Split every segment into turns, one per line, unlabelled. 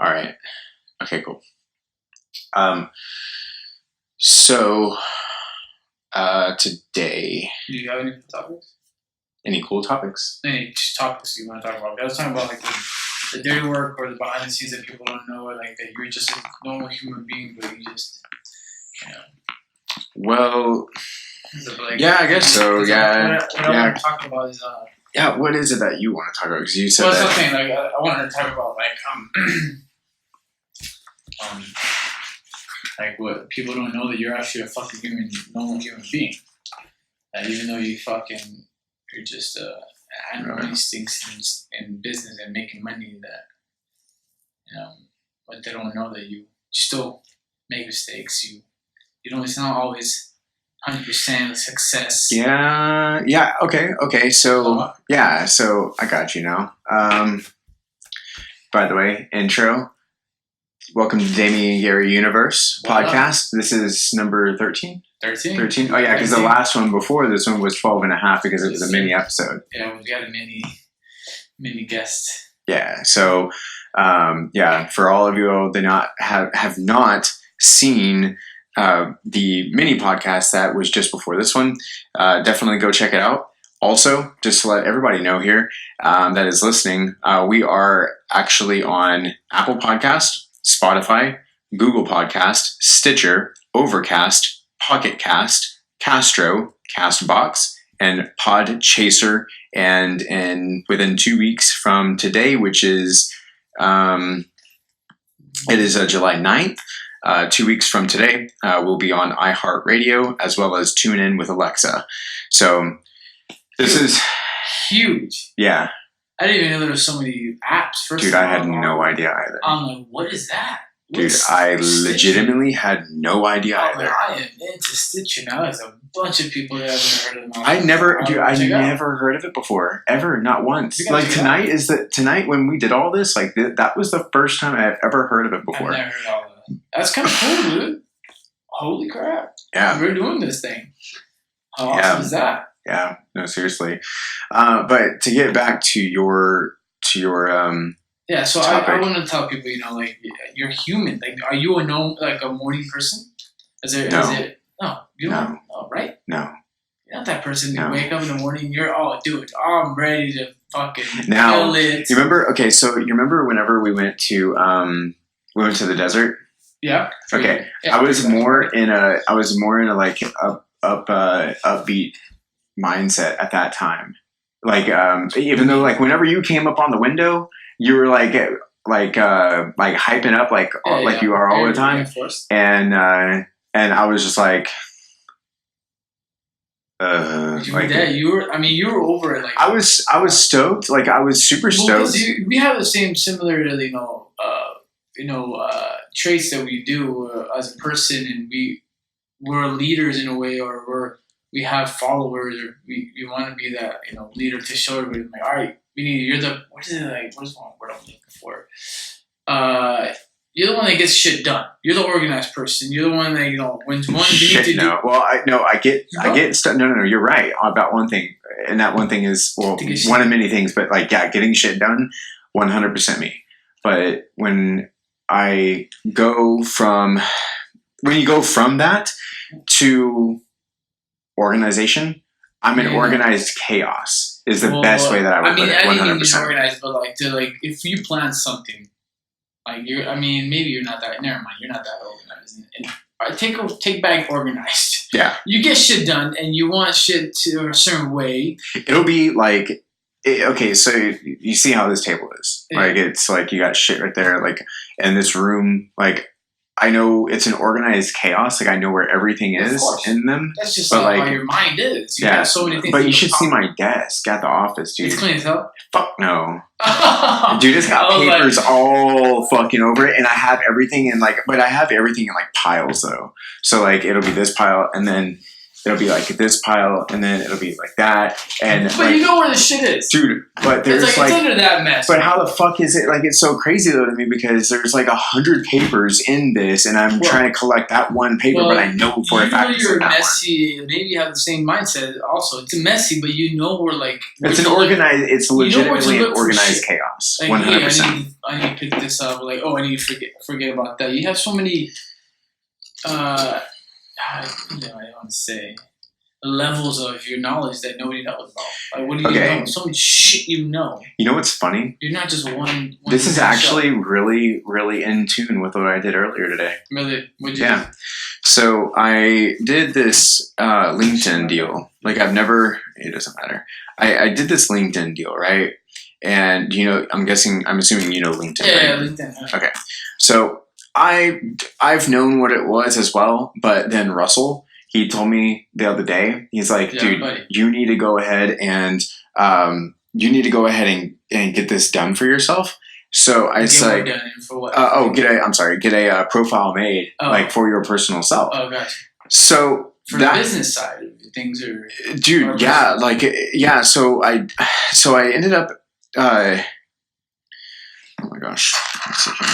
All right. Okay, cool. So today,
Do you have any topics?
any cool topics?
Any topics you want to talk about? I was talking about like the dirty work or the behind the scenes that people don't know, or like that you're just a normal human being, but you just, you know.
Well,
Like,
yeah, I guess so. Yeah,
what I want to talk about is
yeah. What is it that you want to talk about? Because you said
well,
that.
that's the thing. Like, I wanted to talk about like what people don't know, that you're actually a fucking normal human being. That even though you're just animal instincts in business and making money, that but they don't know that you still make mistakes. You know, it's not always 100% success.
Yeah. Okay. So yeah. So I got you now. By the way, intro. Welcome to Damian and Gerry Universe podcast. This is number 13. 13? Oh, yeah, because the last one before this one was 12 and a half because it was a mini episode.
Yeah, we got a mini guest.
Yeah, so, for all of you that have not seen the mini podcast that was just before this one, definitely go check it out. Also, just to let everybody know here that is listening, we are actually on Apple Podcast, Spotify, Google Podcast, Stitcher, Overcast, Pocket Cast, Castro, Castbox, and Podchaser. And within 2 weeks from today, which is it is July 9th, 2 weeks from today, we'll be on iHeartRadio as well as TuneIn with Alexa. So this is
huge.
Yeah.
I didn't even know there were so many apps.
Dude, I had no idea either.
I'm like, what is that?
Dude, I legitimately had no idea either.
I am into Stitcher now. There's a bunch of people that haven't heard of them.
I never heard of it before, ever, not once. Like tonight when we did all this, like that was the first time I've ever heard of it before.
I've never heard all of that. That's kind of cool, dude. Holy crap!
Yeah,
we're doing this thing. How awesome is that?
Yeah, no, seriously. But to get back to your
yeah, so I want to tell people, like you're human. Like, are you a morning person? No, you don't. Oh, right?
No,
you're not that person. You wake up in the morning, I'm ready to fucking
now,
kill it.
You remember? Okay, so you remember whenever we went to the desert?
Yeah.
Okay, yeah, I was more in a like upbeat mindset at that time. Like even though like whenever you came up on the window, you were like hyping up like you are all the time, and I was just like
you were over it. Like
I was stoked. Like I was super stoked.
We have the same similar traits that we do as a person, and we're leaders in a way, or we have followers, or we want to be that leader to show everybody, like, all right, you're the what is the one word I'm looking for? You're the one that gets shit done. You're the organized person. You're the one that when one
shit,
to
no. Well, I get stuff. No. You're right about one thing, and that one thing is one of many things. But getting shit done, 100% me. But when you go from that to organization, I'm an organized chaos is the best way that I would put it. 100%.
I didn't mean organized, but if you plan something, maybe you're not that. Never mind, you're not that organized. Take back organized.
Yeah,
you get shit done, and you want shit to a certain way.
It'll be like, okay, so you see how this table is. Yeah. Like it's like you got shit right there. Like in this room, like. I know it's an organized chaos. Like I know where everything is in them.
That's just how your mind is. You have so many things.
But you should see my desk at the office, dude.
It's clean as hell.
Fuck no, dude. It's got papers all fucking over it, and I have everything in but I have everything in piles though. So it'll be this pile, and then it'll be like this pile, and then it'll be like that, and
But
like,
you know where the shit is,
dude. But there's
it's under that mess.
but how the fuck is it? Like, it's so crazy though to me because there's like 100 papers in this, and I'm trying to collect that one paper, but I know for a fact
you're messy. Maybe you have the same mindset. Also, it's messy, but you know we're like
it's an organized. It's legitimately an organized chaos.
Like,
100%.
hey, I need to pick this up. Like, oh, I need to forget about that. You have so many. I don't want to say levels of your knowledge that nobody knows about. Like, what do you know? So much shit you know.
You know what's funny?
You're not just one
this is actually really, really in tune with what I did earlier today.
Really? What'd you do?
So I did this LinkedIn deal. Like, it doesn't matter. I did this LinkedIn deal, right? And I'm assuming you know LinkedIn.
Yeah,
right?
LinkedIn.
Okay. So I've known what it was as well, but then Russell, he told me the other day, he's like, dude,
buddy,
you need to go ahead and get this done for yourself. So I said, get a profile made for your personal self.
Oh gosh.
So
for the business side of things, or
dude, yeah, like yeah. So I ended up. Oh my gosh. Let's see here.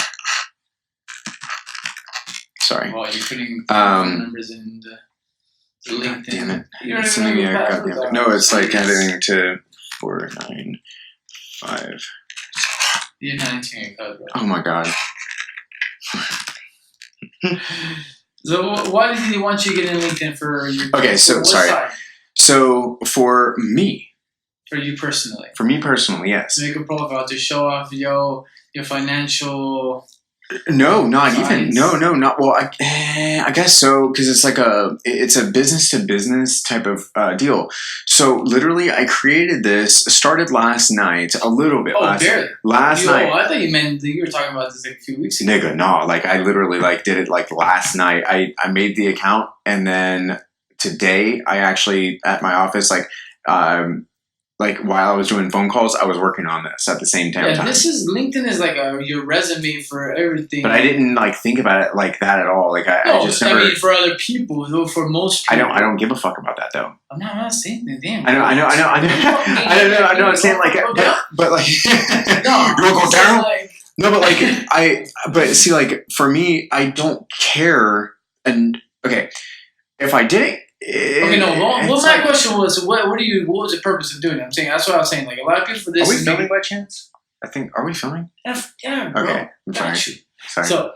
Sorry.
Well, you're putting numbers in the LinkedIn.
Damn it.
You
no, it's like adding to 495.
You're not entering your code, bro.
Oh my god.
So why did he want you to get in LinkedIn for your...
Okay, so sorry.
Side?
So for me.
For you personally.
For me personally, yes.
To make a profile to show off your financial...
No, not even. No, not well. I guess so because it's like it's a business to business type of deal. So literally, I created this. Started last night, a little bit.
Barely.
Last night.
I thought you meant that you were talking about this like a few weeks ago.
Nigga, no. Like I literally did it like last night. I made the account and then today I actually at my office while I was doing phone calls, I was working on this at the same time.
Yeah, LinkedIn is like your resume for everything.
But I didn't think about it like that at all. Like I just never.
I mean, for other people, though, for most people,
I don't give a fuck about that though.
I'm not saying that. Damn.
I know. I'm saying but like, you want to go down? No, but but see, for me, I don't care. And okay, if I didn't.
Well, my question was, what was the purpose of doing it? I'm saying that's what I was saying. Like a lot of people for this.
Are we filming by chance? Are we filming?
Yeah, bro.
Okay, I'm sorry.
So,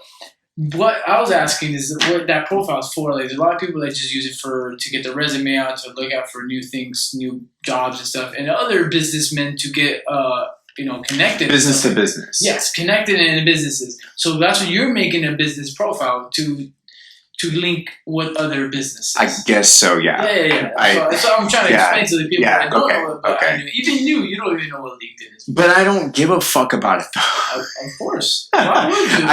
what I was asking is what that profile is for. Like, there's a lot of people that just use it to get their resume out, to look out for new things, new jobs and stuff, and other businessmen to get connected.
Business to business.
Yes, connected in businesses. So that's what you're making a business profile to link with other businesses.
I guess so, yeah.
Yeah. So I'm trying to explain to the people that don't know about it. Even you don't even know what LinkedIn is.
But I don't give a fuck about it, though.
Of course. Why would you?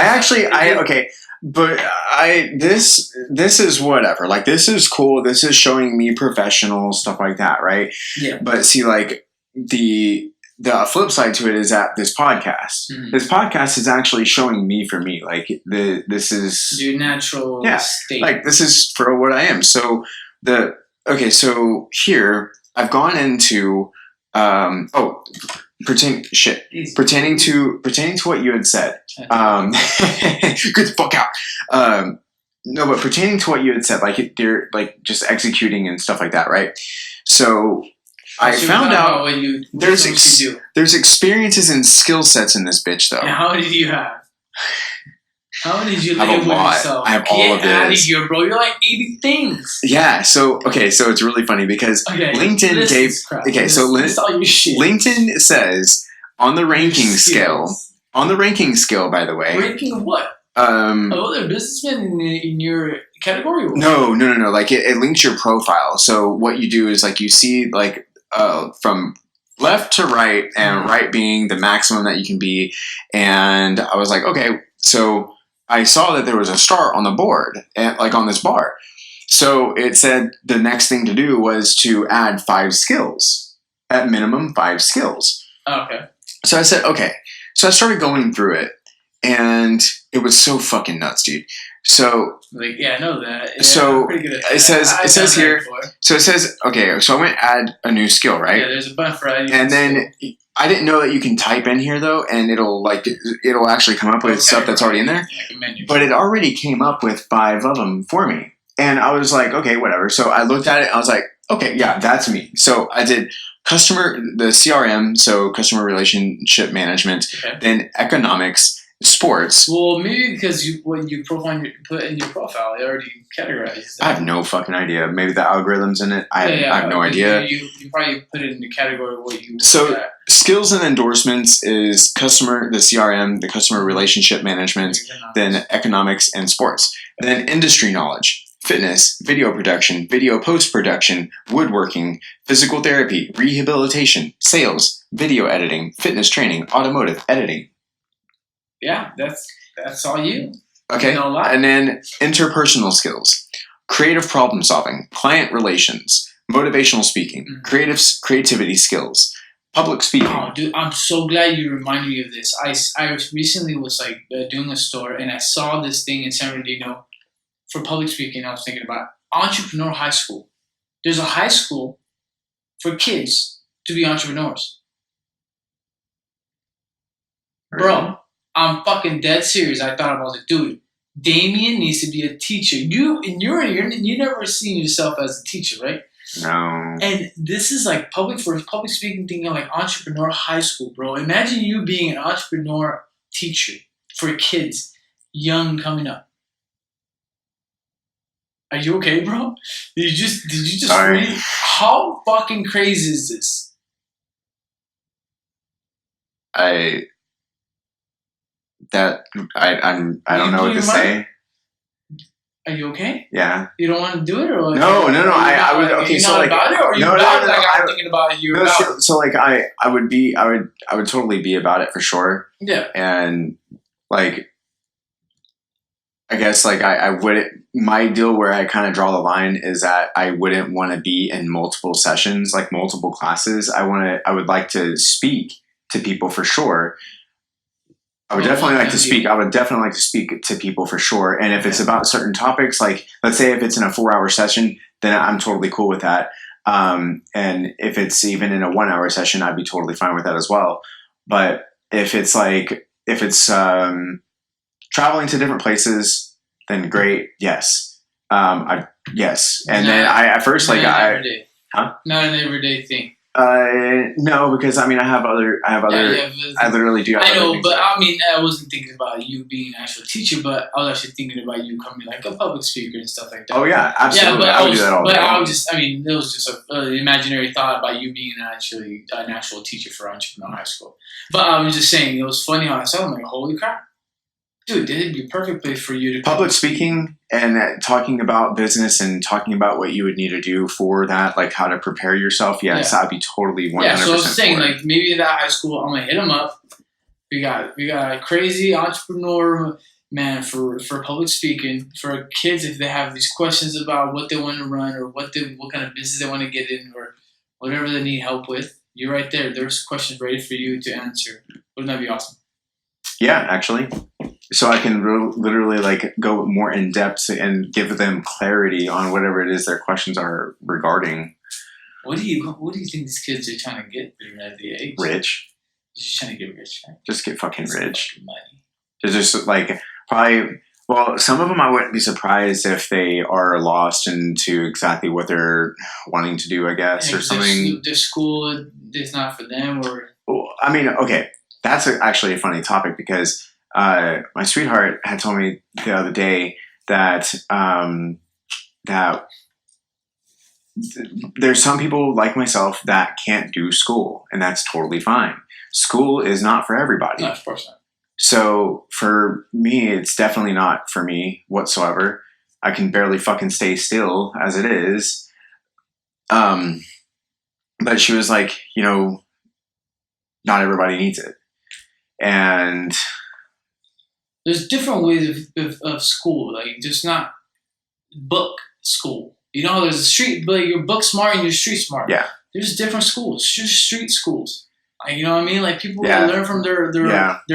This is whatever. Like, this is cool. This is showing me professional, stuff like that, right?
Yeah.
But see, the flip side to it is that this podcast. Mm-hmm. This podcast is actually showing me for me. Like this is
your natural state.
Like this is for what I am. So so here I've gone into pertaining to what you had said. Get the fuck out. No, but pertaining to what you had said, like you're like just executing and stuff like that, right? So I found out there's experiences and skill sets in this bitch, though.
And how many do you have? How many did you
label with yourself? I have all of this.
Get out of here, bro. You're like 80 things.
Yeah. So it's really funny because LinkedIn gave. Okay, so LinkedIn says on the ranking scale. On the ranking scale, by the way.
Ranking what? Other businessmen in your category?
No. Like it links your profile. So what you do is you see from left to right, and right being the maximum that you can be. And I was like, okay, so I saw that there was a star on the board, and on this bar. So it said the next thing to do was to add 5 skills, at minimum 5 skills.
Okay.
So I said, okay. So I started going through it, and it was so fucking nuts, dude. So
Like, yeah, I know that. Yeah,
So,
I'm pretty good at that.
it says here.
Before.
So it says, okay. So I'm going to add a new skill, right?
Yeah, there's a button for adding.
And then I didn't know that you can type in here though, and it'll actually come up with stuff that's already in there.
Yeah, like a menu.
But it already came up with 5 of them for me, and I was like, okay, whatever. So I looked at it, and I was like, okay, yeah, that's me. So I did the CRM, so customer relationship management, then economics, sports.
Well, maybe because when you put in your profile, it already categorized that.
I have no fucking idea. Maybe the algorithm's in it. I have no idea.
You probably put it in the category of what you want.
So skills and endorsements is the CRM, the customer relationship management, then economics and sports. Then industry knowledge, fitness, video production, video post-production, woodworking, physical therapy, rehabilitation, sales, video editing, fitness training, automotive editing.
Yeah, that's all you.
Okay,
you know a lot.
And then interpersonal skills, creative problem solving, client relations, motivational speaking, creativity skills, public speaking.
Oh, dude, I'm so glad you reminded me of this. I recently was like doing a store, and I saw this thing in San Bernardino for public speaking. I was thinking about entrepreneur high school. There's a high school for kids to be entrepreneurs.
Really?
Bro, I'm fucking dead serious. I thought about it, dude. Damian needs to be a teacher. You never seen yourself as a teacher, right?
No.
And this is like public speaking thing, like entrepreneur high school, bro. Imagine you being an entrepreneur teacher for kids young coming up. Are you okay, bro? Did you just
Sorry.
read? How fucking crazy is this?
I don't know what to say.
Are you okay?
Yeah.
You don't want to do it, or
no. I would. Okay,
you're
so
not
like,
about it, or you about it? Like I'm thinking about you.
No, so like I would totally be about it for sure.
Yeah.
And like, I guess like I wouldn't. My deal where I kind of draw the line is that I wouldn't want to be in multiple sessions, like multiple classes. I would like to speak to people for sure. I would definitely like to speak. I would definitely like to speak to people for sure. And if it's about certain topics, like let's say if it's in a 4-hour session, then I'm totally cool with that. And if it's even in a 1-hour session, I'd be totally fine with that as well. But if it's traveling to different places, then great. Yes. Yes. And then I at first like
not an everyday thing.
No, because I mean, I literally do.
I know, but I mean, I wasn't thinking about you being an actual teacher, but I was actually thinking about you coming like a public speaker and stuff like that.
Oh yeah, absolutely.
Yeah,
I would do that all day.
It was just an imaginary thought about you being an actual teacher for entrepreneur high school. But I was just saying, it was funny how I saw it. I'm like, holy crap. Dude, this would be a perfect place for you to
public speaking and talking about business and talking about what you would need to do for that, like how to prepare yourself. Yes, I'd be totally 100%.
Yeah, so I was saying, like maybe at that high school, I'm gonna hit them up. We got a crazy entrepreneur man for public speaking for kids if they have these questions about what they want to run or what kind of business they want to get in or whatever they need help with. You're right there. There's questions ready for you to answer. Wouldn't that be awesome?
Yeah, actually. So I can literally like go more in depth and give them clarity on whatever it is their questions are regarding.
What do you think these kids are trying to get at the age?
Rich.
Just trying to get rich. Right?
Just get fucking rich.
Fucking money.
Just like probably. Well, some of them I wouldn't be surprised if they are lost into exactly what they're wanting to do. I guess or something.
Their school is not for them, or.
Well, I mean, okay, that's actually a funny topic because. My sweetheart had told me the other day that that there's some people like myself that can't do school, and that's totally fine. School is not for everybody.
No, of course not.
So for me, it's definitely not for me whatsoever. I can barely fucking stay still as it is. But she was like, not everybody needs it, and.
There's different ways of school. Like, there's not book school. There's a street, but you're book smart and you're street smart.
Yeah.
There's different schools. There's street schools. Like, you know what I mean? Like, people learn from their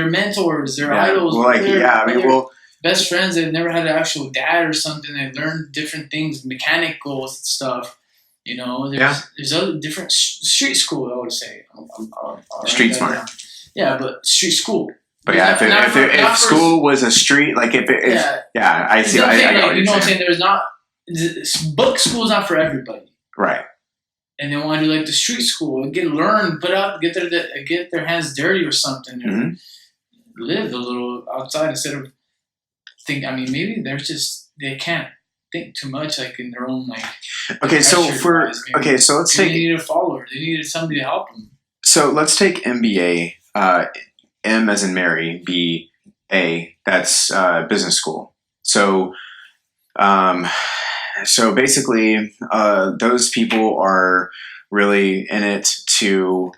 mentors, their idols.
Well,
best friends that never had an actual dad or something. They learned different things, mechanical stuff. You know, there's other different street school. I would say
Street smart.
Yeah, but street school.
But yeah, if school was a street, like if it, I see.
You know what I'm saying? There's not book school is not for everybody,
right?
And they want to do like the street school, get their hands dirty or something, and live a little outside instead of think. I mean, maybe they can't think too much, like in their own like.
Okay, so let's take. They
needed a follower. They needed somebody to help them.
So let's take MBA. M as in Mary, B A. That's business school. So, basically, those people are really in it to,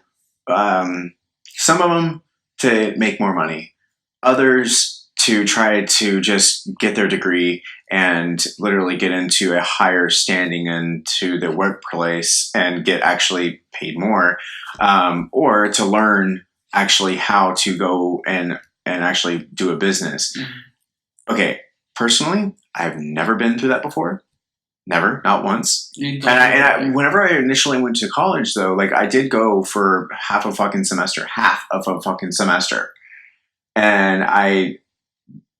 some of them to make more money, others to try to just get their degree and literally get into a higher standing into the workplace and get actually paid more, or to learn actually how to go and actually do a business. Mm-hmm. Okay, personally, I've never been through that before. Never, not once. And whenever I initially went to college, though, like I did go for half of a fucking semester, and I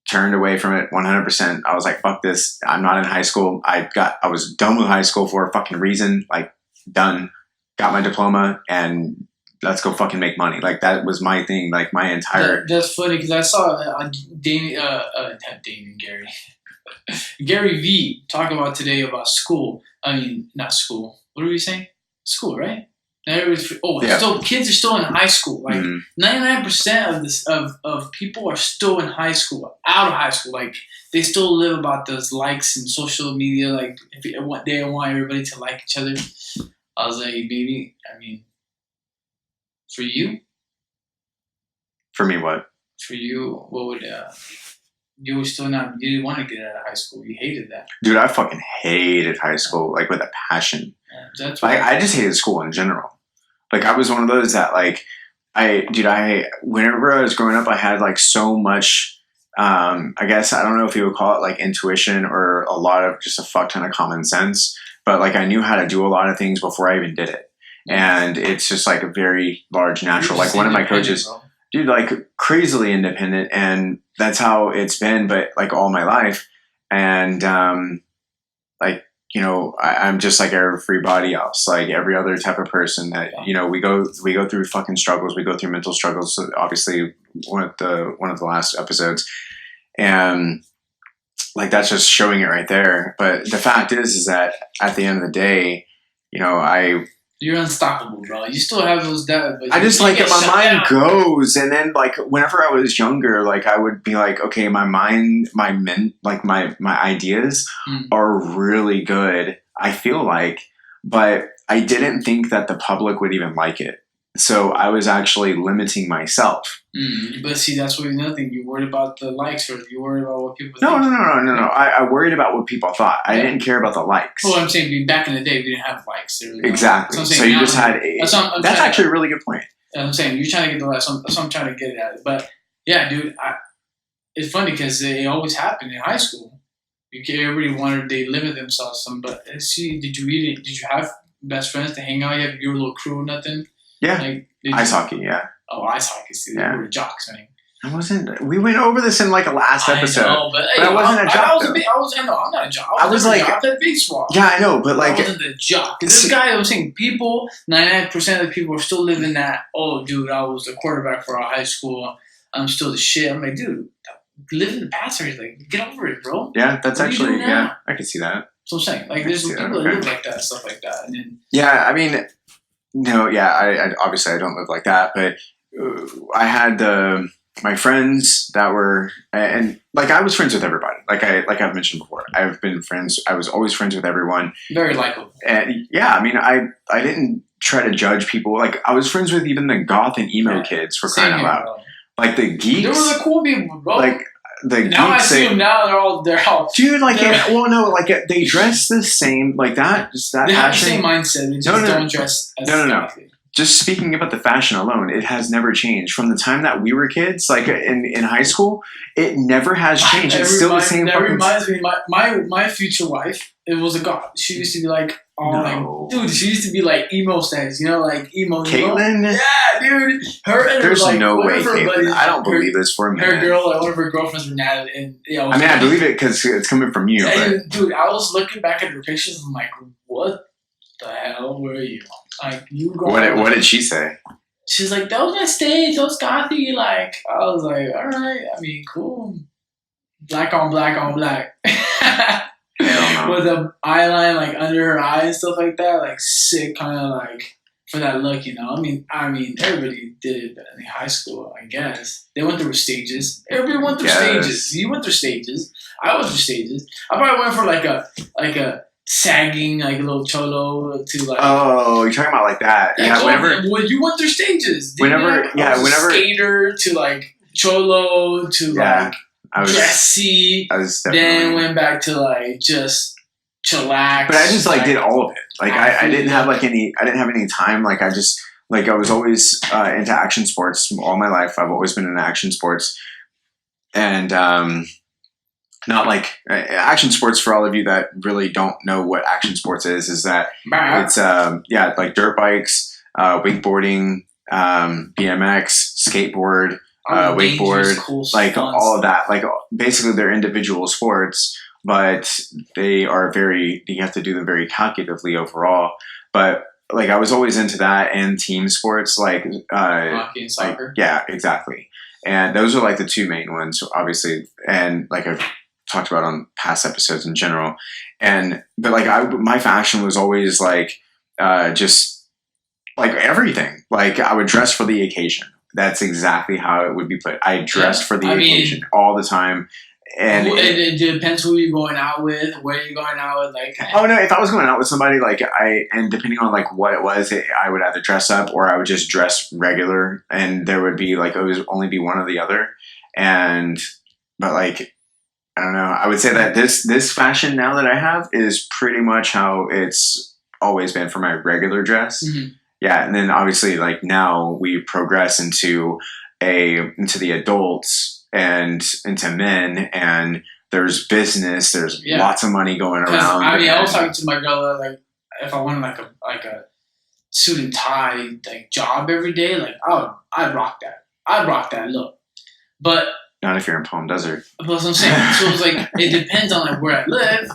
turned away from it 100%. I was like, fuck this. I'm not in high school. I was done with high school for a fucking reason. Like, done. Got my diploma and let's go fucking make money. Like, that was my thing. Like, my entire...
That's funny because I saw Damian, Gerry. Gary V talking about today about school. I mean, not school. What are we saying? School, right? Still kids are still in high school. Like 99% of people are still in high school, out of high school. Like they still live about those likes and social media. Like they want everybody to like each other. I was like, baby, I mean, for you.
For me, what?
For you, what would you were still not? You didn't want to get out of high school. You hated that.
Dude, I fucking hated high school, like with a passion.
Yeah, that's
I just hated school in general. Like I was one of those that like, whenever I was growing up, I had like so much, I guess, I don't know if you would call it like intuition or a lot of just a fuck ton of common sense, but like I knew how to do a lot of things before I even did it. And it's just like a very large natural, like one of my coaches, bro. Dude, like crazily independent, and that's how it's been, but like all my life. And, like, you know, I'm just like everybody else, like every other type of person that, you know, we go through fucking struggles. We go through mental struggles. So obviously one of the last episodes, and like, that's just showing it right there. But the fact is that at the end of the day, you know,
you're unstoppable, bro. You still have those doubts.
I just like it. My mind goes, and then like whenever I was younger, like I would be like, okay, my mind, my ideas are really good. I feel like, but I didn't think that the public would even like it. So I was actually limiting myself.
But see, that's what another thing. You worried about the likes, or you worried about what people
think?
No.
I worried about what people thought. I didn't care about the likes.
Well, I'm saying back in the day, we didn't have likes.
Exactly. So you just had... That's actually a really good point.
I'm saying, you're trying to get the likes. That's what I'm trying to get at. But, yeah, dude, it's funny because it always happened in high school. Everybody wanted... They limit themselves some. But, see, did you have best friends to hang out? You have your little crew or nothing?
Yeah, like, ice hockey, yeah.
Oh, ice hockey, see, we were jocks, man.
I wasn't. We went over this in like a last episode.
I know, but
I wasn't a jock.
I'm not a jock. I was
like,
I played baseball.
Yeah, I know, but like,
I wasn't the jock. This guy, I was saying, 99% of the people are still living that. Oh, dude, I was the quarterback for our high school. I'm still the shit. I'm like, dude, live in the past. Like, get over it, bro.
Yeah, that's actually I can see that.
So I'm saying, like, there's people that live like that, stuff like that, and then
I mean. No, yeah, I obviously I don't live like that, but I had my friends that were, and like I was friends with everybody. Like I've mentioned before, I've been friends. I was always friends with everyone.
Very likable.
And yeah, I mean, I didn't try to judge people. Like I was friends with even the goth and emo kids, for crying out loud. Bro. Like the geeks.
They were the cool people, bro.
Like.
Now I see them. Now they're all
dude. Like, they dress the same. Like that. Just that.
They
passion.
have the same mindset. They just don't dress. As
no. just speaking about the fashion alone, it has never changed from the time that we were kids. Like in high school, it never has changed. It's still the same.
That reminds me, my future wife. It was a god. She used to be like, like, dude. She used to be like emo stance, like emo.
Caitlyn?
Yeah, dude. Her and
there's
like,
no way, Caitlyn. I don't believe this for a minute.
Her girl, like one of her girlfriends, were mad, and
I mean, I believe it because it's coming from you.
Yeah, dude, I was looking back at her pictures. I'm like, what the hell were you? Like, you go.
What did she say?
She's like, those my stage, those gothy. Like, I was like, all right. I mean, cool. Black on black on black. With the eyeline like under her eye and stuff like that, like sick, kind of like for that look, I mean, everybody did it in high school, I guess. They went through stages. Everybody went through stages. You went through stages. I went through stages. I probably went for like a sagging, like a little cholo to like. Oh,
you're talking about like that? Yeah.
Well, you went through stages.
Whenever
skater to like cholo to like. Dressy, then went back to like just chillax.
But I just like did all of it. Like I didn't have like any. I didn't have any time. Like I just like I was always into action sports all my life. I've always been into action sports, and not like action sports. For all of you that really don't know what action sports is that it's like dirt bikes, wakeboarding, BMX, skateboard. Wakeboard, cool like all of that. Like basically they're individual sports, but they are you have to do them very calculatively overall. But like I was always into that and team sports like
hockey and soccer.
Like, yeah, exactly. And those are like the two main ones, obviously. And like I've talked about on past episodes in general. But like my fashion was always like just like everything. Like I would dress for the occasion. That's exactly how it would be put. I dressed for the occasion all the time. And
it depends who you're going out with, where you're going out with. Like,
oh no, if I was going out with somebody, like and depending on like what it was, I would either dress up or I would just dress regular, and there would be like it would only be one or the other. But like I don't know, I would say that this fashion now that I have is pretty much how it's always been for my regular dress. Mm-hmm. Yeah, and then obviously, like now we progress into the adults and into men, and there's business. There's lots of money going around.
I mean, I was talking to my girl that like if I wanted like a suit and tie like job every day, like I'd rock that. I'd rock that look, but
not if you're in Palm Desert.
That's what I'm saying. So it's like it depends on like where I live,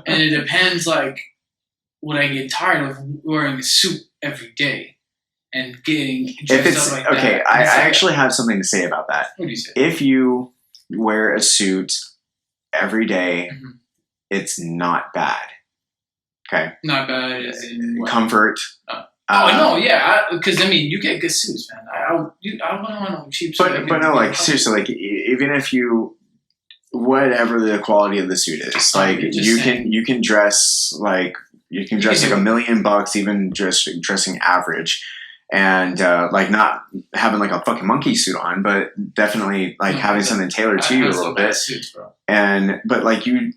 and it depends like would I get tired of wearing a suit every day and getting dressed up like that.
Okay, I actually have something to say about that.
What do you say?
If you wear a suit every day, mm-hmm. It's not bad. Okay?
Not bad as in what?
Comfort.
No, yeah. Because, I mean, you get good suits, man. I don't want no cheap suit.
But no, like, seriously, like, even if you... Whatever the quality of the suit is, like, you can dress, like... You can dress like $1 million, even just dressing average, and like not having like a fucking monkey suit on, but definitely like having something tailored to you a little bit.
Suits, bro.
But you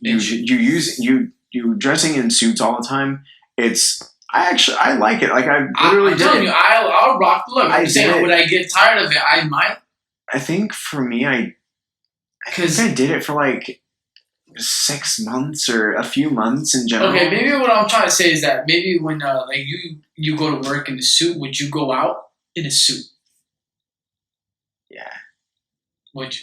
dressing in suits all the time. I like it. Like I'm
telling you, I'll rock the look. I'm saying, would I get tired of it? I might.
I think for me, I did it for like 6 months or a few months in general.
Okay, maybe what I'm trying to say is that maybe when like you go to work in a suit, would you go out in a suit?
Yeah.
Would you?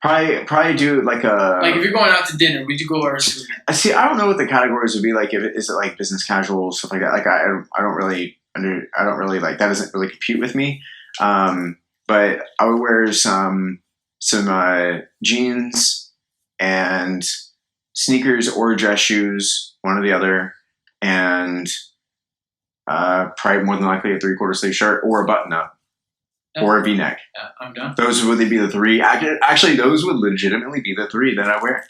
Probably do like
if you're going out to dinner, would you go wear a suit?
See, I don't know what the categories would be like. Is it like business casual stuff like that? Like I don't really like that doesn't really compute with me. But I would wear some jeans and sneakers or dress shoes, one or the other, and probably more than likely a 3/4 sleeve shirt or a button up or a V-neck.
Yeah, I'm done.
Those would be the three. Actually, those would legitimately be the three that I wear.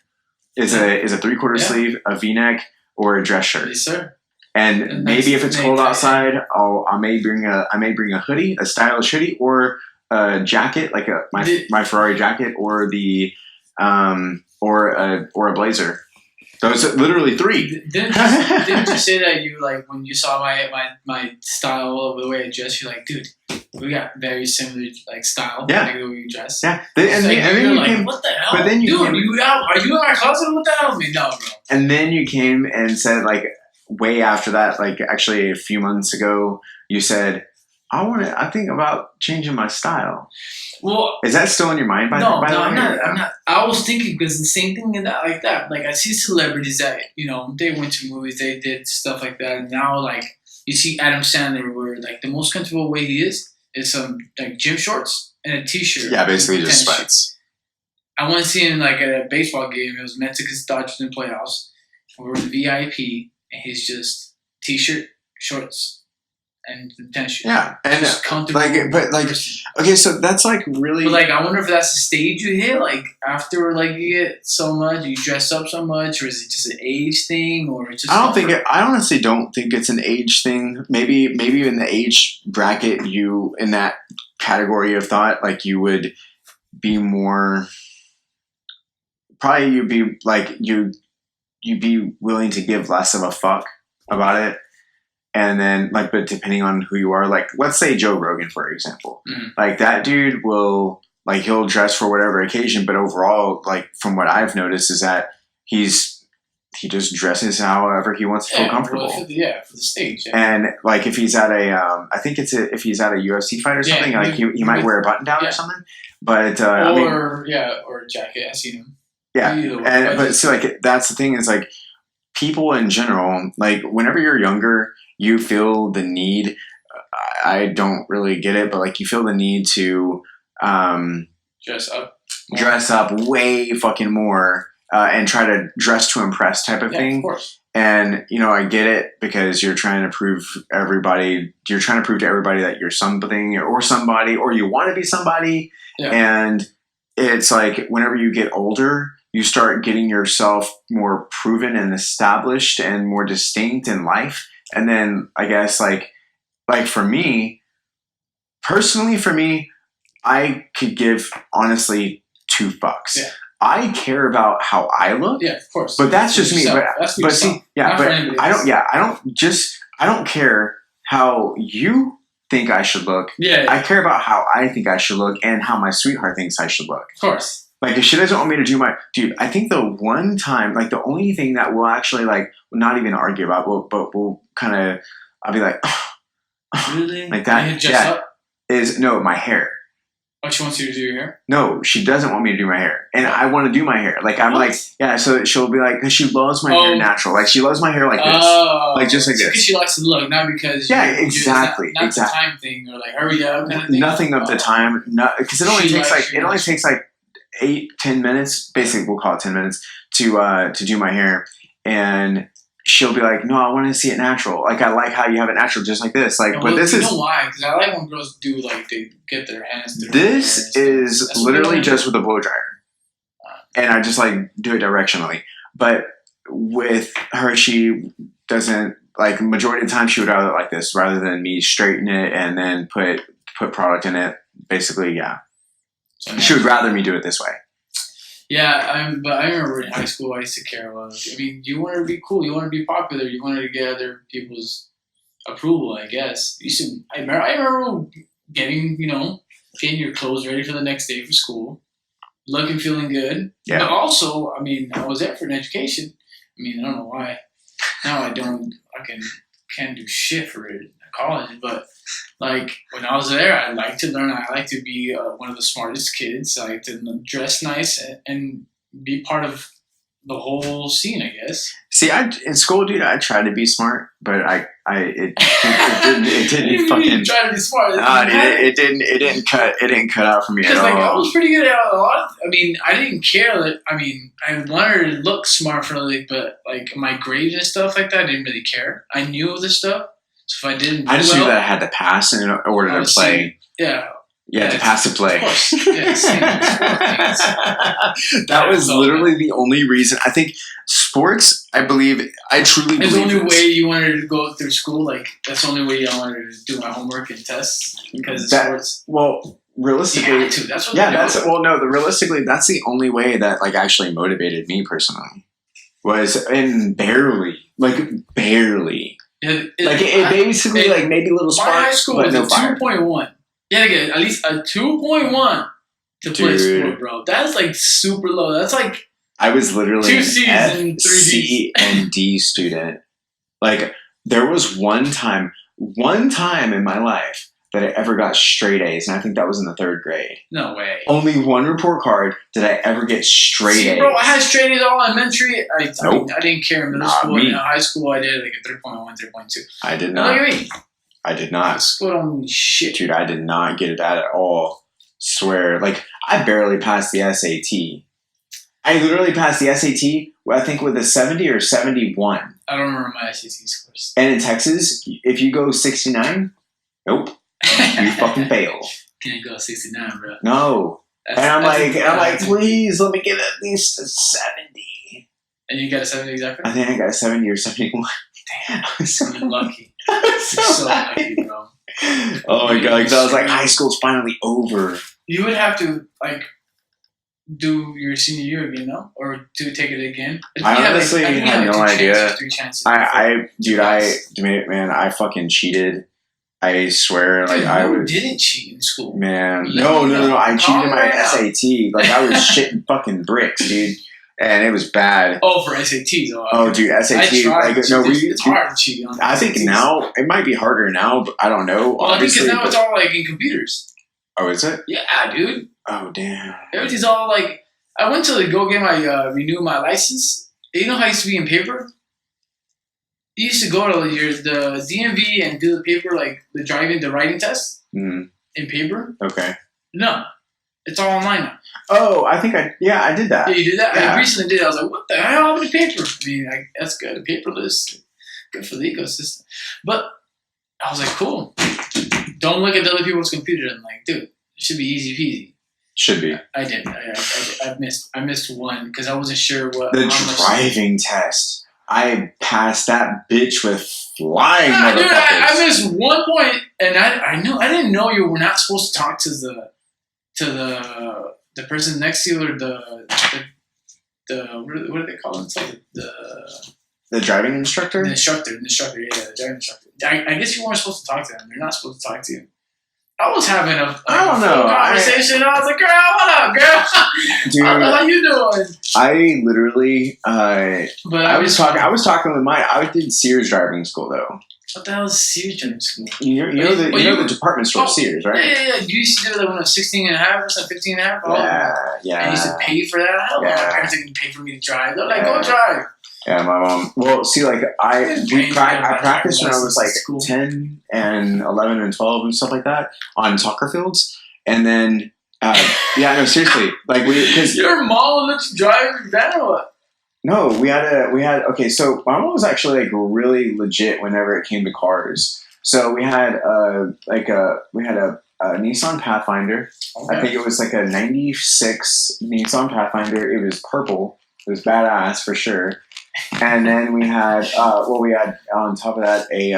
Is a 3/4 sleeve, a V-neck, or a dress shirt.
Yes, sir.
And maybe if it's cold outside, I may bring a hoodie, a stylish hoodie, or a jacket, like my Ferrari jacket, or the or a blazer. Those are literally 3.
Didn't you say that you like when you saw my style of the way I dress? You're like, dude, we got very similar like style.
Yeah.
Like the way we dress.
Yeah.
And then
you
like,
came,
what the hell?
but then you
dude,
came,
are you in my closet? What the hell? I mean, no, bro.
and then you came and said like way after that, like actually a few months ago, you said, I think about changing my style.
Well,
is that still in your mind?
I'm not. I was thinking because the same thing like that. Like I see celebrities that they went to movies, they did stuff like that, and now like you see Adam Sandler, where like the most comfortable way he is some like gym shorts and a t-shirt.
Yeah, basically just sweats.
I went to see him like at a baseball game. It was meant to because Dodgers in playoffs. We were in VIP, and he's just t-shirt, shorts. And the tension.
Yeah, and
just comfortable.
Okay, so that's like really.
But like, I wonder if that's the stage you hit. Like after like you get so much, you dress up so much, or is it just an age thing, or it's just?
I honestly don't think it's an age thing. Maybe in the age bracket, you in that category of thought, like you would be more. Probably you'd be like you'd be willing to give less of a fuck about it. And then, like, but depending on who you are, like, let's say Joe Rogan, for example. Mm-hmm. Like, that dude will, like, he'll dress for whatever occasion, but overall, like, from what I've noticed is that he just dresses however he wants to feel comfortable.
For the stage. Yeah.
And, like, if he's at if he's at a UFC fight or something, like, he might wear a button down or something. But,
or a jacket. I've seen him.
Yeah. But so, like, that's the thing is, like, people in general, like, whenever you're younger, you feel the need. I don't really get it, but like you feel the need to dress up way fucking more, and try to dress to impress type of thing.
Of course.
And I get it because you're trying to prove to everybody that you're something or somebody, or you want to be somebody. Yeah. And it's like whenever you get older, you start getting yourself more proven and established and more distinct in life. And then I guess like for me, personally, I could give honestly 2 fucks. Yeah. I care about how I look.
Yeah, of course.
But that's just me. But see, yeah, but I don't care how you think I should look.
Yeah.
I care about how I think I should look and how my sweetheart thinks I should look.
Of course.
Like, if she doesn't want me to do dude, I think the one time, like, the only thing that we'll actually, like, not even argue about, but we'll kind of, I'll be like,
really?
Like that, is, no, my hair.
Oh, she wants you to do your hair?
No, she doesn't want me to do my hair. And I want to do my hair. Like, I'm like, yeah, so she'll be like, because she loves my hair natural. Like, she loves my hair like this. Like, just like this.
Because she likes the look, not because
exactly.
Not the time thing, or like, hurry up kind of thing.
Nothing of the time. Because it only takes like 8-10 minutes, basically we'll call it 10 minutes to do my hair, and she'll be like, no, I want to see it natural. Like, I like how you have it natural, just like this. Like, but this is.
You know why? Because I like when girls do like they get their hands through.
This is literally just with a blow dryer, and I just like do it directionally. But with her, she doesn't like. Majority of the time, she would rather like this rather than me straighten it and then put product in it. Basically, yeah. So she would rather me do it this way.
Yeah, but I remember in high school I used to care a lot. I mean, you wanted to be cool, you wanted to be popular, you wanted to get other people's approval, I guess. I remember getting your clothes ready for the next day for school, looking, feeling good. Yeah. But also, I mean, I was there for an education. I mean, I don't know why. Now I can't do shit for it in college, but like when I was there, I like to learn. I like to be one of the smartest kids. I like to dress nice and be part of the whole scene, I guess.
See, in school, dude, I tried to be smart, but it didn't fucking
try to be smart.
It didn't cut out for me at all.
Like, I was pretty good at a lot. I mean, I didn't care that. I mean, I wanted to look smart for but like my grades and stuff like that, I didn't really care. I knew the stuff. So if I didn't,
I just knew that I had to pass in order to play. Yeah, to pass to play.
Of course. Yeah,
that was literally the only reason. I think sports, I truly believe.
It's the only way you wanted to go through school. Like, that's the only way I wanted to do my homework and tests because of sports.
Well, realistically, realistically, that's the only way that like actually motivated me personally. was in barely.
It,
It basically like maybe little sparks.
My high school
but
was
no
a
fire.
2.1. You had to get at least a 2.1 to play
Dude.
sport, bro. That's like super low. That's like
I was literally
2
an
C's
F,
and 3
C, and D student. Like there was one time in my life that I ever got straight A's, and I think that was in the 3rd grade.
No way.
Only one report card did I ever get straight A's.
Bro, I had straight A's all elementary.
Nope.
I didn't care in middle
Not
school.
me.
In high school, I did like a 3.1, 3.2.
I did
Now,
not.
look at me.
I did not.
School don't mean shit.
Dude, I did not get that at all. Swear. Like, I barely passed the SAT. I literally passed the SAT, I think, with a 70 or 71.
I don't remember my SAT scores.
And in Texas, if you go 69, nope. You fucking fail.
Can't go 69, bro.
No. And I'm like, please, let me get at least a 70.
And you got a 70 exactly?
I think I got a 70 or 71. Damn. I'm so
You're lucky.
You're so
lucky, bro.
Oh my god, because I was like, high school's finally over.
You would have to, like, do your senior year again, no? Or to take it again?
I honestly had no idea.
3 chances.
Man, I fucking cheated. I swear, like,
Dude, didn't cheat in school.
Man, no. I cheated my SAT. Like, I was shitting fucking bricks, dude. And it was bad.
Oh, for SATs.
Dude, SAT.
It's hard to cheat on.
I think now, it might be harder now, but I don't know.
Well,
obviously,
because now it's all, like, in computers.
Oh, is it?
Yeah, dude.
Oh, damn.
Everything's all, like... I went to go get my... renew my license. You know how it used to be in paper? You used to go to the DMV and do the paper, like the writing test in paper.
Okay.
No, it's all online now.
Oh, I think I did that.
Yeah, you did that?
Yeah.
I recently did it. I was like, what the hell? How many paper? I mean, that's good. Paperless. Good for the ecosystem. But I was like, cool. Don't look at other people's computer and like, dude, it should be easy peasy.
Should be.
I didn't. I missed one because I wasn't sure what.
The driving test. I passed that bitch with flying motherfuckers.
Dude, I missed one point, and I didn't know you were not supposed to talk to the person next to you or the what do they call it? It's like
the driving instructor.
The instructor, yeah, the driving instructor. I guess you weren't supposed to talk to them. They're not supposed to talk to you. I was having a conversation. I was like, "Girl, what up, girl?
Dude,
how you doing?"
I literally, I was talking with mine. I did Sears driving school though.
What the hell is Sears driving school?
You know the department store Sears, right?
Yeah. You used to do that when I was 16 and a half or something, 15 and a half.
Yeah.
I used to pay for that. I don't know. My parents didn't pay for me to drive. They're like, go drive.
Yeah, my mom. Well, see, like I practiced when I was like 10 and 11 and 12 and stuff like that on soccer fields, and then seriously, like because
your mom let you drive your van or what?
No, we had okay. So my mom was actually like really legit whenever it came to cars. So we had a Nissan Pathfinder. Okay. I think it was like a '96 Nissan Pathfinder. It was purple. It was badass for sure. And then we had on top of that we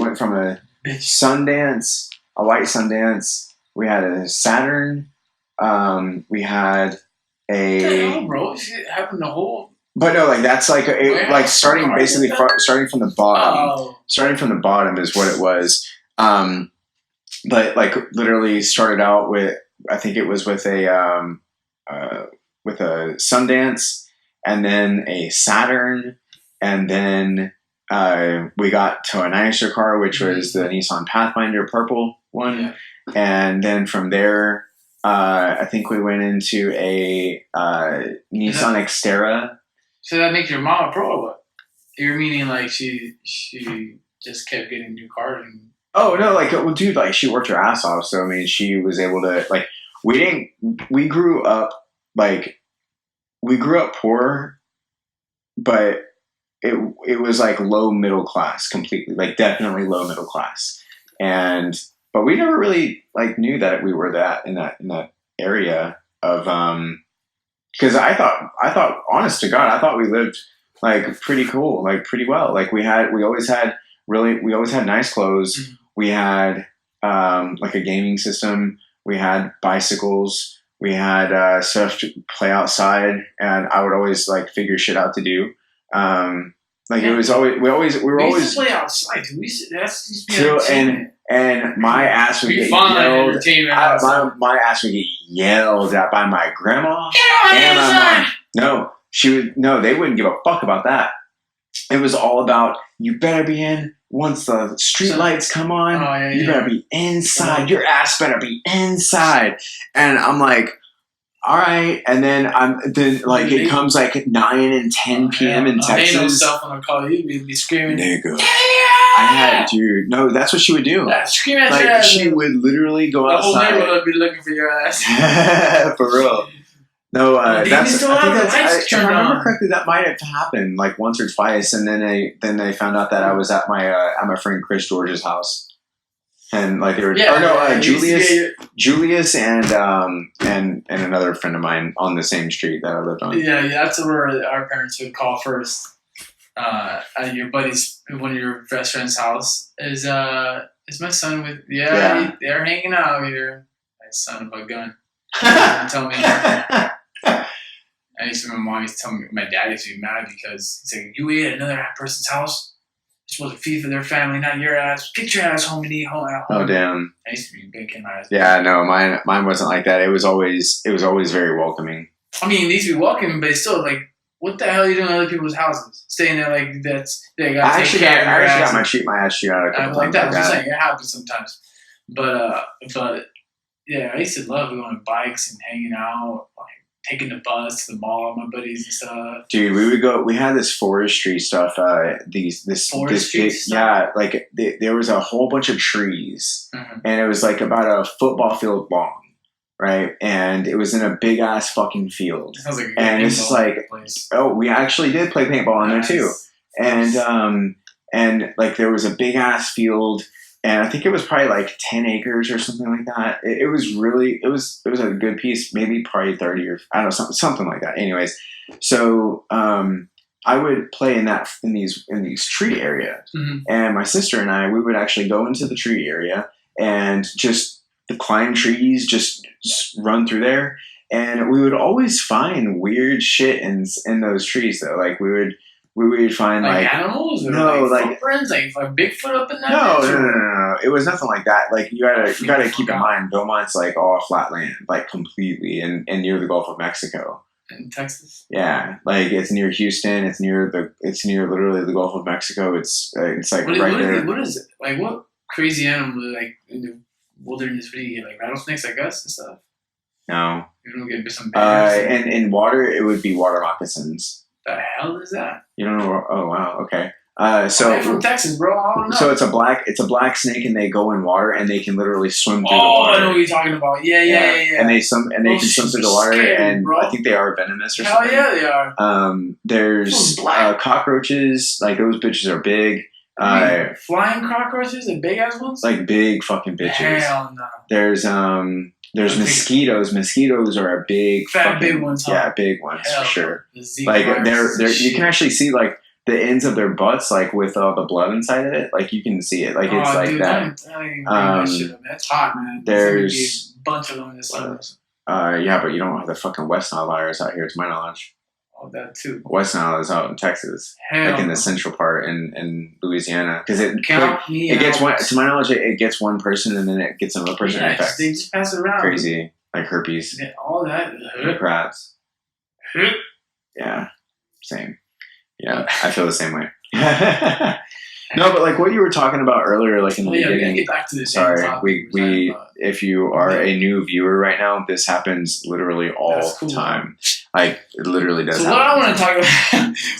went from a Sundance, a white Sundance. We had a Saturn. We had a.
Bro, it happened the whole.
But no, like that's like starting from the bottom.
Oh.
Starting from the bottom is what it was. But like literally started out with I think it was with a Sundance. And then a Saturn, and then we got to a nicer car, which was the Nissan Pathfinder purple one. Yeah. And then from there, I think we went into a Nissan Xterra.
So that makes your mom a pro or what? You're meaning like she just kept getting new cars?
Oh, no, like, well, dude, like, she worked her ass off. So, I mean, she was able to, like, we grew up poor, but it was like low middle class completely, like definitely low middle class. But we never really like knew that we were that in that area of, cause I thought honest to God, I thought we lived like pretty cool, like pretty well. Like we always had nice clothes. Mm-hmm. We had, like a gaming system. We had bicycles. We had stuff to play outside, and I would always like figure shit out to do. Like it was always we were
We used
always
to play outside. Dude. We used to, that's used to be
till
entertainment.
and my ass would
We
get
fun
yelled.
entertainment. outside.
My ass would get yelled at by my grandma
Get
and
on
my
inside.
mom. No, she would. No, they wouldn't give a fuck about that. It was all about you better be in once the street lights come on.
Oh, yeah,
you
yeah.
better be inside. Your ass better be inside. And I'm like, all right. And then it comes like 9 and 10 p.m. in Texas.
Ain't no cell phone call. You'd be screaming.
Nigga.
Yeah!
I had, dude. No, that's what she would do.
Yeah, scream at your
Like
ass.
she would literally go
the whole
outside.
neighborhood would be looking for your ass.
For real. No, that's.
still
I think
have the
that's.
lights
If I
turned
remember
on.
correctly, that might have happened like once or twice, and then they found out that I was at my friend Chris George's house, and like they were. Julius and another friend of mine on the same street that I lived on.
Yeah, that's where our parents would call first. At your buddy's, one of your best friend's house is my son with they're hanging out here. That son of a gun. Tell me. I used to remember my mom used to tell me, my dad used to be mad because he's like, you ate at another person's house. You're supposed to feed for their family, not your ass. Get your ass home and eat home.
Oh damn.
I used to be big in my ass.
Yeah, no, mine wasn't like that. It was always very welcoming.
I mean, they used to be welcoming, but it's still like, what the hell are you doing in other people's houses? Staying there like they got. I actually got
my ass chewed out a couple
like
times.
that. I'm saying it happens sometimes, but yeah, I used to love going on bikes and hanging out, like taking the bus to the mall with my buddies and stuff.
Dude, we would go. We had this forestry stuff.
Forestry stuff?
Yeah, like there was a whole bunch of trees, and it was like about a football field long, right? And it was in a big ass fucking field.
Sounds like a good
and it's just like,
place.
oh, we actually did play paintball in there too, and like there was a big ass field. And I think it was probably like 10 acres or something like that. It was a good piece, maybe probably 30 or I don't know, something like that. Anyways, so I would play in these tree areas, and my sister and I, we would actually go into the tree area and just climb trees, just run through there, and we would always find weird shit in those trees though. Like we would find like
animals or
no, like
footprints, like Bigfoot up in that.
No. It was nothing like that. Like you gotta keep in mind, Beaumont's like all flat land, like completely, and near the Gulf of Mexico.
In Texas.
Yeah, like it's near Houston. It's near literally the Gulf of Mexico. It's like there.
What is it? Like what crazy animal like in the wilderness? What do you get? Like rattlesnakes, I guess, and stuff.
No.
You don't get some bears.
And in water, it would be water moccasins.
The hell is that?
You don't know? Oh wow. Okay.
I'm from Texas, bro. I don't know.
So it's a black snake, and they go in water, and they can literally swim through the water.
I know what you're talking about. Yeah.
And they can swim through the water,
scary,
and
bro.
I think they are venomous or
Hell
something.
yeah, they are.
There's cockroaches. Like those bitches are big.
Flying cockroaches and big ass ones.
Like big fucking bitches.
Hell no.
There's mosquitoes. Mosquitoes are a big,
big ones. Huh?
Yeah, big ones for sure.
Like
they're you can actually see like the ends of their butts, like with all the blood inside of it. Like you can see it. Like it's like
dude,
that.
That's hot, man.
There's
a bunch of them in the summer.
Yeah, but you don't have the fucking West Nile virus out here, to my knowledge.
Oh, that too.
West Nile is out in Texas, like in the central part in Louisiana, because it gets one. To my knowledge, it gets one person and then it gets another person.
Yeah, they just pass it around.
Crazy, like herpes.
Yeah, all that.
Rats. Yeah, same. Yeah, I feel the same way. No, but like what you were talking about earlier, like in the beginning.
We gotta get back to this.
Sorry, we if you are a new viewer right now, this happens literally all the time. Like it literally does.
So
happen.
what I want to talk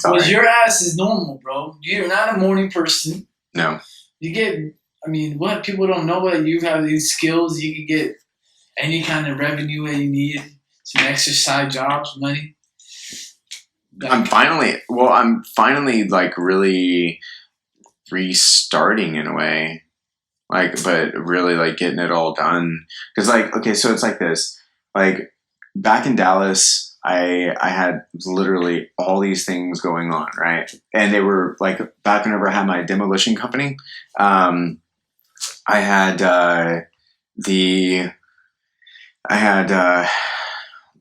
about was your ass is normal, bro. You're not a morning person.
No.
You get. I mean, what people don't know, but you have these skills. You can get any kind of revenue that you need. Some extra side jobs, money.
I'm finally like really restarting in a way, like, but really like getting it all done. Because like, okay, so it's like this, like back in Dallas, I had literally all these things going on, right? And they were like back whenever I had my demolition company, I had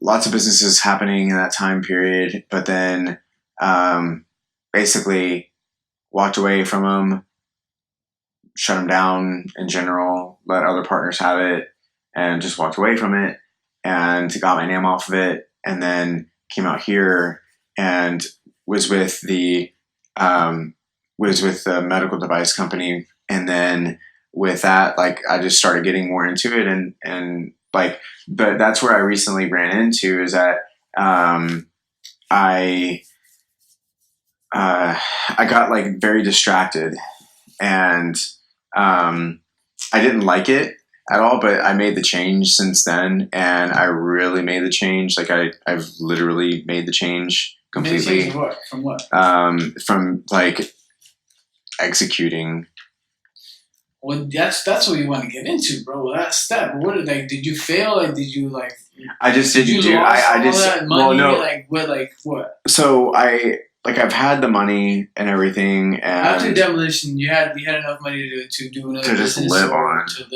lots of businesses happening in that time period, but then basically walked away from them, shut them down in general, let other partners have it, and just walked away from it and got my name off of it, and then came out here and was with the medical device company, and then with that, like, I just started getting more into it, and like, but that's where I recently ran into is that I got like very distracted, and I didn't like it at all, but I made the change since then, and I really made the change. Like I've literally made the change completely.
What? From what?
From like executing.
Well, that's what you want to get into, bro. That step. What did you fail? Like, did you like?
I just didn't do. I just
that money?
well, no.
Like what?
So I've had the money and everything, and
after demolition, you had enough money to do another
to just live on. To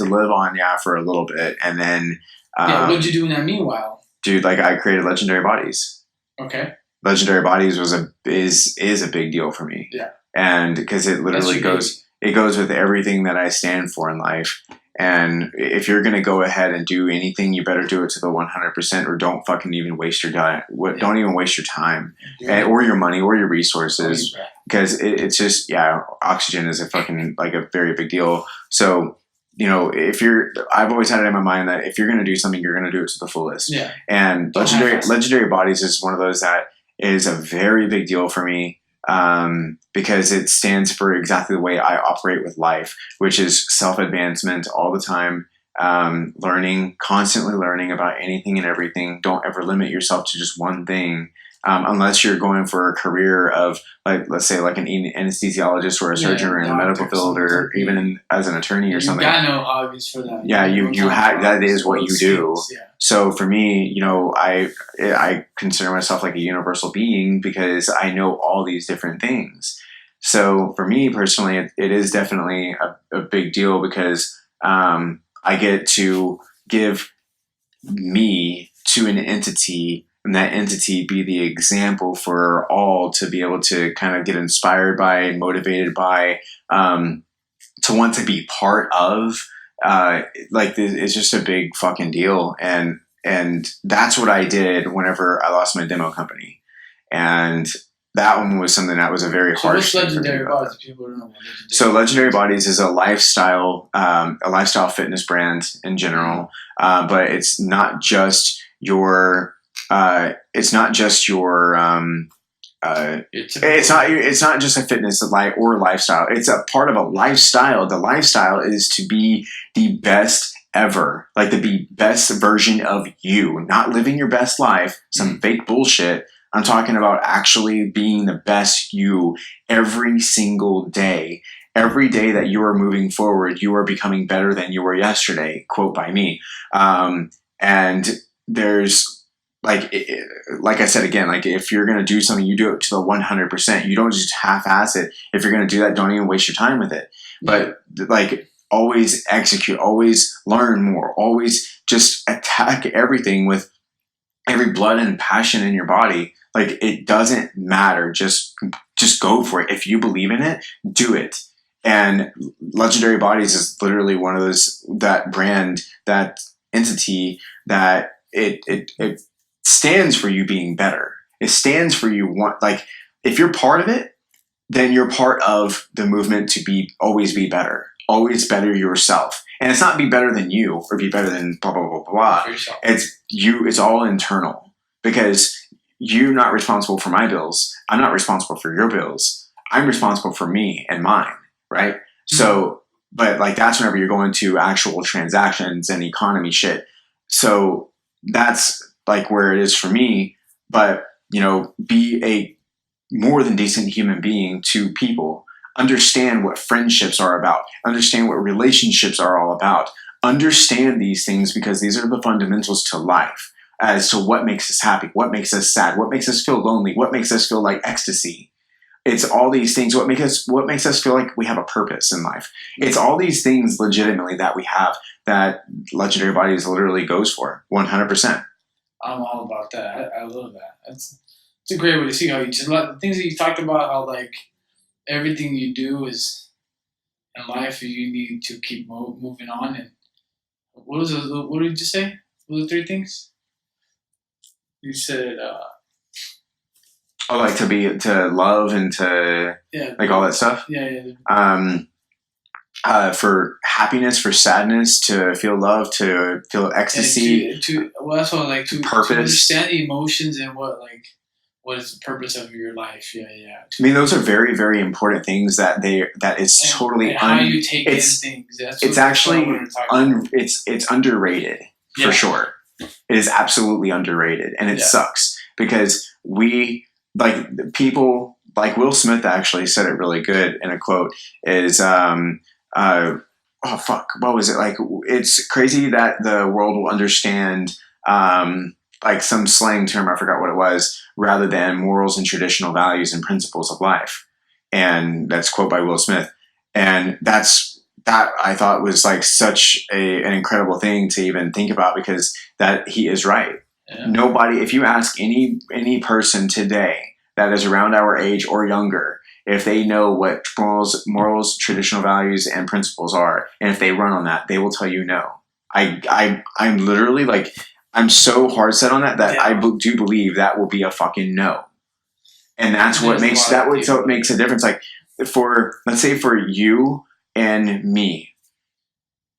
live on, yeah, for a little bit, and then
what did you do in that meanwhile?
Dude, like, I created Legendary Bodies.
Okay.
Legendary Bodies is a big deal for me.
Yeah.
And because it literally goes with everything that I stand for in life. And if you're going to go ahead and do anything, you better do it to the 100%, or don't fucking even waste your time. Don't even waste your time or your money or your resources, because it's just, oxygen is a fucking, like, a very big deal. So, you know, I've always had it in my mind that if you're going to do something, you're going to do it to the fullest.
Yeah.
And Legendary Bodies is one of those that is a very big deal for me. Because it stands for exactly the way I operate with life, which is self-advancement all the time, constantly learning about anything and everything. Don't ever limit yourself to just one thing, unless you're going for a career of, like, let's say, like an anesthesiologist or a surgeon or in the medical field, or even as an attorney or something.
You got no hobbies for that.
Yeah, you have, that is what you do.
Yeah.
So for me, you know, I consider myself like a universal being because I know all these different things. So for me personally, it is definitely a big deal because I get to give me to an entity, and that entity be the example for all to be able to kind of get inspired by and motivated by, to want to be part of. Like, it's just a big fucking deal, and that's what I did whenever I lost my demo company, and that one was something that was a very harsh.
So what's Legendary Bodies? People don't know what
So Legendary Bodies is a lifestyle fitness brand in general, but it's not just your. It's not just your. It's not just a fitness or lifestyle. It's a part of a lifestyle. The lifestyle is to be the best ever, like the best version of you, not living your best life, some fake bullshit. I'm talking about actually being the best you every single day. Every day that you are moving forward, you are becoming better than you were yesterday. Quote by me. And there's, like I said again, like, if you're going to do something, you do it to the 100%. You don't just half-ass it. If you're going to do that, don't even waste your time with it. But, like, always execute, always learn more, always just attack everything with every blood and passion in your body. Like, it doesn't matter. Just go for it. If you believe in it, do it. And Legendary Bodies is literally one of those, that brand, that entity that it stands for you being better. It stands for you like, if you're part of it, then you're part of the movement to always be better. Always better yourself. And it's not be better than you or be better than blah, blah, blah, blah. It's all internal, because you're not responsible for my bills. I'm not responsible for your bills. I'm responsible for me and mine, right? Mm-hmm. So, but like, that's whenever you're going to actual transactions and economy shit. So that's like where it is for me. But, you know, be a more than decent human being to people. Understand what friendships are about. Understand what relationships are all about. Understand these things, because these are the fundamentals to life, as to what makes us happy, what makes us sad, what makes us feel lonely, what makes us feel like ecstasy. It's all these things. What makes us feel like we have a purpose in life. It's all these things legitimately that we have, that Legendary Bodies literally goes for 100%.
I'm all about that. I love that. it's a great way to see how you just the things that you talked about. How like everything you do is in life, you need to keep moving on. And what did you just say? What were the three things? You said,
Oh, like to love and to like all that stuff. For happiness, for sadness, to feel love, to feel ecstasy.
Well, that's what like to
purpose.
To understand emotions and what is the purpose of your life. Yeah.
I mean, those are very, very important things that is totally
how you take in things.
It's actually it's underrated for sure. It is absolutely underrated, and it sucks because like people like Will Smith actually said it really good in a quote. Is oh fuck, what was it like? It's crazy that the world will understand like some slang term, I forgot what it was, rather than morals and traditional values and principles of life. And that's a quote by Will Smith. And that I thought was like such an incredible thing to even think about, because that he is right. Yeah. Nobody, if you ask any person today that is around our age or younger, if they know what morals, traditional values, and principles are, and if they run on that, they will tell you no. I'm literally like, I'm so hard set on that I do believe that will be a fucking no. And that's what makes it makes a difference. Like let's say for you and me,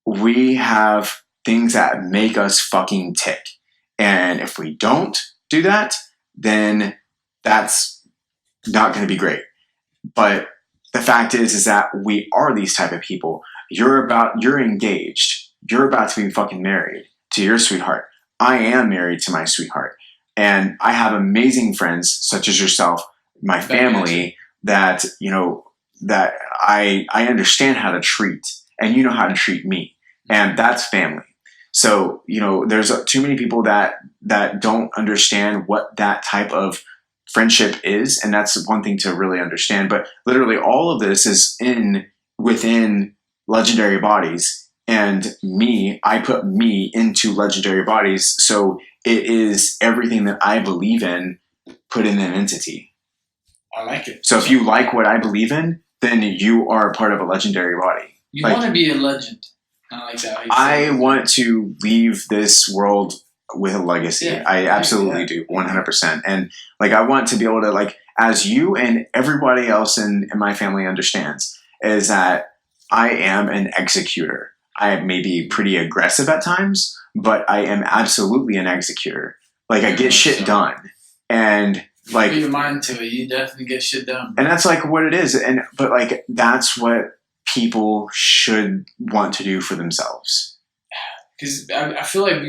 we have things that make us fucking tick. And if we don't do that, then that's not going to be great. But the fact is that we are these type of people. You're engaged. You're about to be fucking married to your sweetheart. I am married to my sweetheart. And I have amazing friends such as yourself, my family, that, that I understand how to treat, and you know how to treat me. And that's family. So, there's too many people that don't understand what that type of friendship is, and that's one thing to really understand. But literally all of this is within legendary bodies, and I put me into legendary bodies, so it is everything that I believe in put in an entity.
I like it.
So if you like what I believe in, then you are a part of a legendary body.
You want to be a legend. I like that.
I want to leave this world with a legacy. Yeah, I absolutely do, 100%. And like, I want to be able to, like, as you and everybody else in my family understands, is that I am an executor. I may be pretty aggressive at times, but I am absolutely an executor. Like, I get shit done. And like,
put your mind to it, you definitely get shit done.
And that's like what it is. But like, that's what people should want to do for themselves.
Because I feel like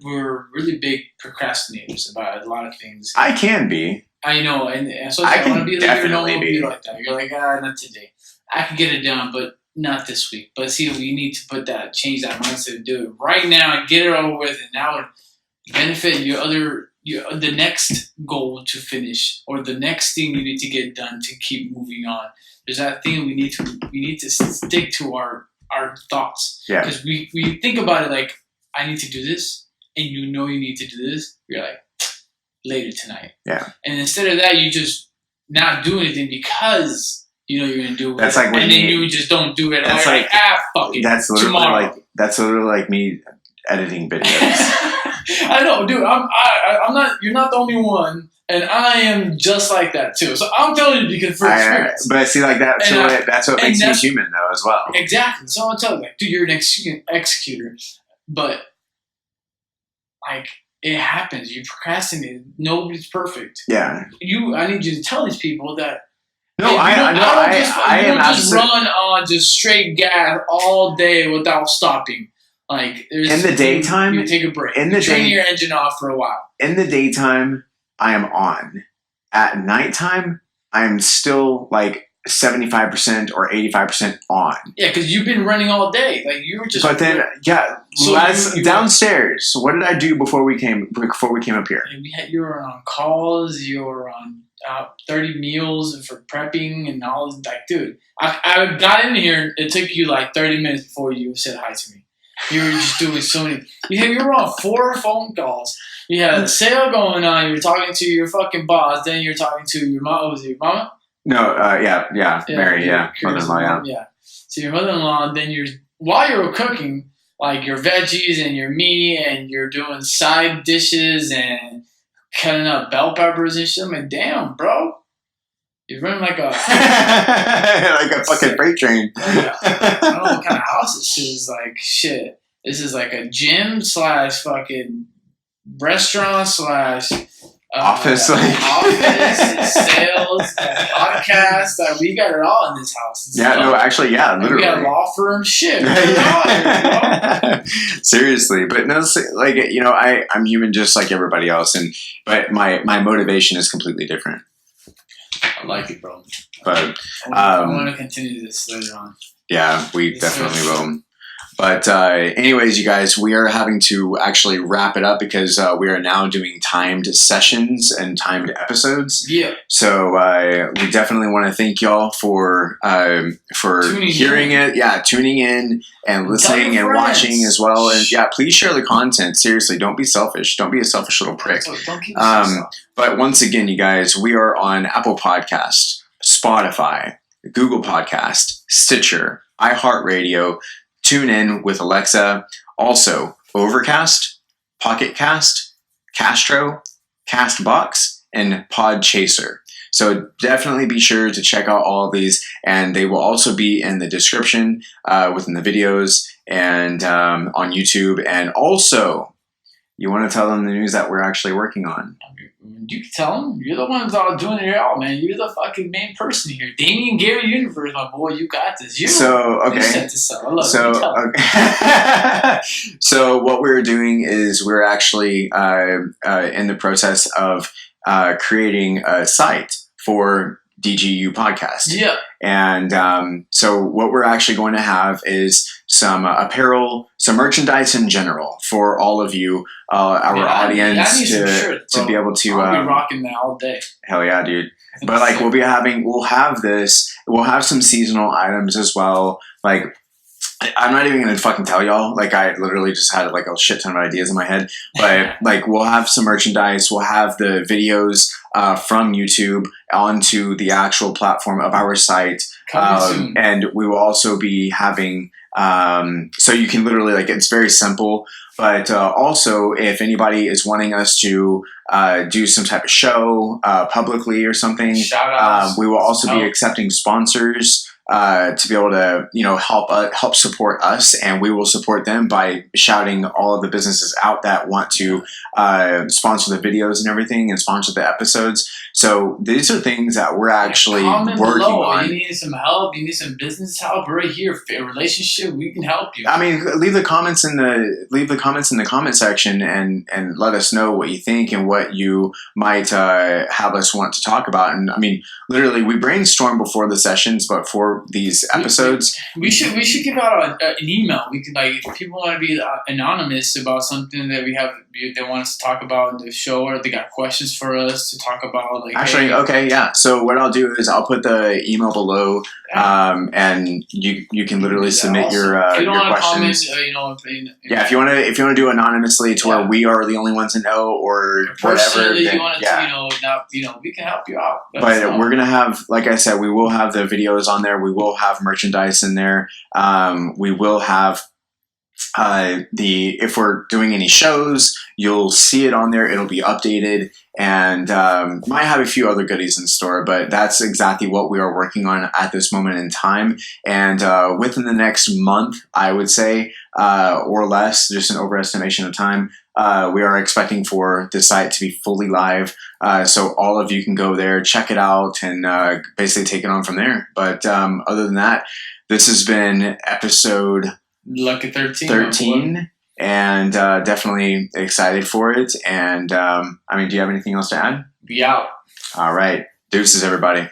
we're really big procrastinators about a lot of things.
I can be.
I know, and so I want to be like, be like that. You're like, not today. I can get it done, but not this week. But see, we need to change that mindset and do it right now and get it over with, and now it benefit the next goal to finish, or the next thing you need to get done to keep moving on. There's that thing we need to stick to our thoughts. Yeah. Because we think about it like, I need to do this, and you need to do this. You're like, later tonight. Yeah. And instead of that, you just not do anything because you're gonna do it. That's like, and then you just don't do it. That's like fuck it. That's literally
like me editing videos.
I know, dude. I'm not. You're not the only one, and I am just like that too. So I'm telling you because for experience.
But see, like that. So that's what makes me human, though, as well.
Exactly. So I'm telling you, like, dude, you're an executor, but like, it happens. You procrastinate. Nobody's perfect. Yeah. I need you to tell these people that. No, I am just run on just straight gas all day without stopping. Like,
in the daytime,
you take a break. Turn your engine off for a while.
In the daytime, I am on. At nighttime, I'm still like 75% or 85% on.
Yeah, because you've been running all day. Like, you were just.
But then, downstairs. So what did I do before we came up here?
You were on calls. You were on 30 meals for prepping and all. Like, dude, I got in here. It took you like 30 minutes before you said hi to me. You were just doing so many. You were on 4 phone calls. You had a sale going on. You were talking to your fucking boss. Then you're talking to your mom. Was it your mama?
No, Mary, mother-in-law,
yeah. So your mother-in-law. Then while you were cooking, like your veggies and your meat, and you're doing side dishes and cutting up bell peppers and shit. I'm like, damn, bro. You're running like a
fucking freight train.
I don't know what kind of house this is. Like shit. This is like a gym / fucking restaurant /
office,
office, sales, podcast. We got it all in this house.
Literally.
We got a law firm. Shit.
Seriously, but no, like I'm human just like everybody else, but my motivation is completely different.
I like it, bro.
But
I want to continue this later on.
Yeah, we definitely will. But anyways, you guys, we are having to actually wrap it up because we are now doing timed sessions and timed episodes.
Yeah.
So we definitely want to thank y'all for hearing it. Yeah, tuning in and listening and watching as well. And yeah, please share the content. Seriously, don't be selfish. Don't be a selfish little prick. But once again, you guys, we are on Apple Podcast, Spotify, Google Podcast, Stitcher, iHeartRadio, TuneIn with Alexa, also Overcast, Pocket Cast, Castro, Castbox, and Podchaser. So definitely be sure to check out all of these, and they will also be in the description within the videos and on YouTube. And also, you want to tell them the news that we're actually working on.
You can tell them. You're the ones that are doing it all, man. You're the fucking main person here. Damian, Gerry Universe, my boy. You got this. You set this up. I love
it. So what we're doing is we're actually in the process of creating a site for DGU podcast.
Yeah.
And so what we're actually going to have is some apparel, some merchandise in general for all of you, our audience, to be able to.
I'll be rocking that all day.
Hell yeah, dude! But like we'll have some seasonal items as well. Like I'm not even gonna fucking tell y'all. Like I literally just had like a shit ton of ideas in my head. But like we'll have some merchandise. We'll have the videos from YouTube onto the actual platform of our site, and we will also be having. So you can literally it's very simple. But also, if anybody is wanting us to do some type of show publicly or something, we will also be accepting sponsors to be able to help support us, and we will support them by shouting all of the businesses out that want to sponsor the videos and everything and sponsor the episodes. So these are things that we're actually working on.
You need some help. You need some business help. We're here. A relationship. We can help you.
I mean, leave the comments in the comment section and let us know what you think and what you might have us want to talk about. And I mean, literally, we brainstorm before the sessions, but for these episodes,
we should give out an email. We could if people want to be anonymous about something that they want us to talk about in the show, or they got questions for us to talk about.
Okay, yeah. So what I'll do is I'll put the email below, and you can literally submit your questions. If you want to do anonymously to where we are the only ones to know, or whatever.
We can help you out.
But we're gonna have, like I said, we will have the videos on there. We will have merchandise in there. We will have. If we're doing any shows, you'll see it on there. It'll be updated, and might have a few other goodies in store, but that's exactly what we are working on at this moment in time. And within the next month, I would say, or less, just an overestimation of time, we are expecting for the site to be fully live. So all of you can go there, check it out, and basically take it on from there. But other than that, this has been episode
Lucky 13,
and definitely excited for it. And do you have anything else to add?
Be out.
All right. Deuces, everybody.